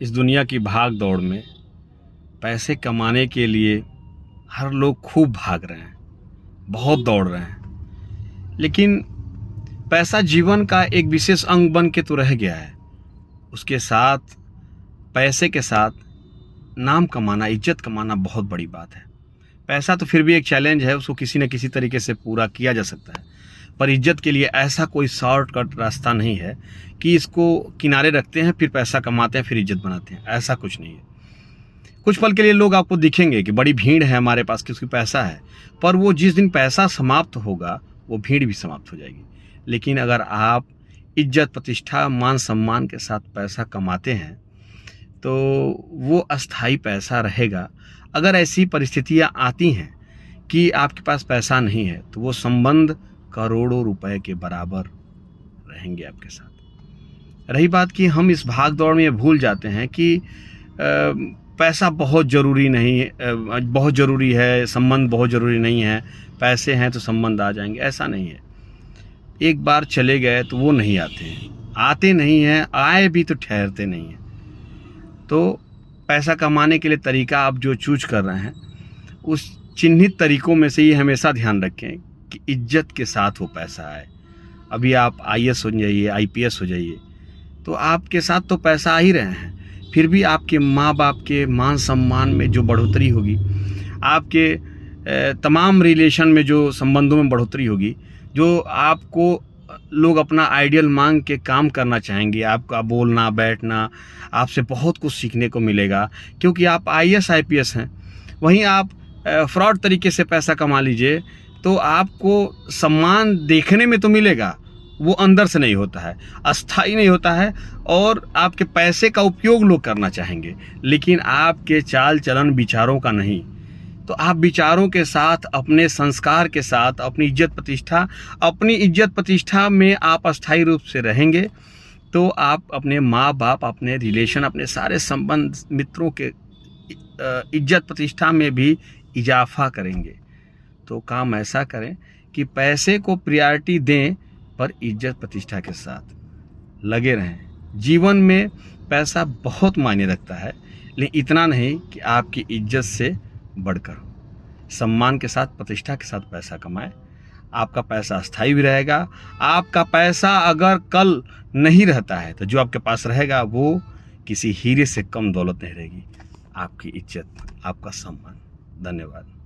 इस दुनिया की भाग दौड़ में पैसे कमाने के लिए हर लोग खूब भाग रहे हैं, बहुत दौड़ रहे हैं, लेकिन पैसा जीवन का एक विशेष अंग बन के तो रह गया है। उसके साथ, पैसे के साथ नाम कमाना, इज्जत कमाना बहुत बड़ी बात है। पैसा तो फिर भी एक चैलेंज है, उसको किसी न किसी तरीके से पूरा किया जा सकता है, पर इज्जत के लिए ऐसा कोई शॉर्टकट रास्ता नहीं है कि इसको किनारे रखते हैं, फिर पैसा कमाते हैं, फिर इज्जत बनाते हैं। ऐसा कुछ नहीं है। कुछ पल के लिए लोग आपको दिखेंगे कि बड़ी भीड़ है हमारे पास, क्योंकि पैसा है, पर वो जिस दिन पैसा समाप्त होगा वो भीड़ भी समाप्त हो जाएगी। लेकिन अगर आप इज्जत, प्रतिष्ठा, मान सम्मान के साथ पैसा कमाते हैं तो वो अस्थाई पैसा रहेगा। अगर ऐसी परिस्थितियां आती हैं कि आपके पास पैसा नहीं है तो वो संबंध करोड़ों रुपए के बराबर रहेंगे आपके साथ। रही बात कि हम इस भाग दौड़ में ये भूल जाते हैं कि पैसा बहुत ज़रूरी नहीं, बहुत ज़रूरी है, संबंध बहुत ज़रूरी नहीं है, पैसे हैं तो संबंध आ जाएंगे, ऐसा नहीं है। एक बार चले गए तो वो नहीं आते हैं, आते नहीं हैं, आए भी तो ठहरते नहीं हैं। तो पैसा कमाने के लिए तरीका आप जो चूज कर रहे हैं, उस चिन्हित तरीकों में से ये हमेशा ध्यान रखें कि इज्जत के साथ वो पैसा आए। अभी आप IAS हो जाइए, IPS हो जाइए, तो आपके साथ तो पैसा आ ही रहे हैं, फिर भी आपके माँ बाप के मान सम्मान में जो बढ़ोतरी होगी, आपके तमाम रिलेशन में जो संबंधों में बढ़ोतरी होगी, जो आपको लोग अपना आइडियल मांग के काम करना चाहेंगे, आपका बोलना बैठना, आपसे बहुत कुछ सीखने को मिलेगा, क्योंकि आप IAS IPS हैं। वहीं आप फ्रॉड तरीके से पैसा कमा लीजिए तो आपको सम्मान देखने में तो मिलेगा, वो अंदर से नहीं होता है, अस्थाई नहीं होता है, और आपके पैसे का उपयोग लोग करना चाहेंगे, लेकिन आपके चाल चलन विचारों का नहीं। तो आप विचारों के साथ, अपने संस्कार के साथ, अपनी इज्जत प्रतिष्ठा में आप अस्थायी रूप से रहेंगे तो आप अपने माँ बाप, अपने रिलेशन, अपने सारे संबंध, मित्रों के इज्जत प्रतिष्ठा में भी इजाफा करेंगे। तो काम ऐसा करें कि पैसे को प्रायोरिटी दें, पर इज्जत प्रतिष्ठा के साथ लगे रहें। जीवन में पैसा बहुत मायने रखता है, लेकिन इतना नहीं कि आपकी इज्जत से बढ़कर हो। सम्मान के साथ, प्रतिष्ठा के साथ पैसा कमाएं, आपका पैसा अस्थायी भी रहेगा। आपका पैसा अगर कल नहीं रहता है तो जो आपके पास रहेगा वो किसी हीरे से कम दौलत नहीं रहेगी, आपकी इज्जत, आपका सम्मान। धन्यवाद।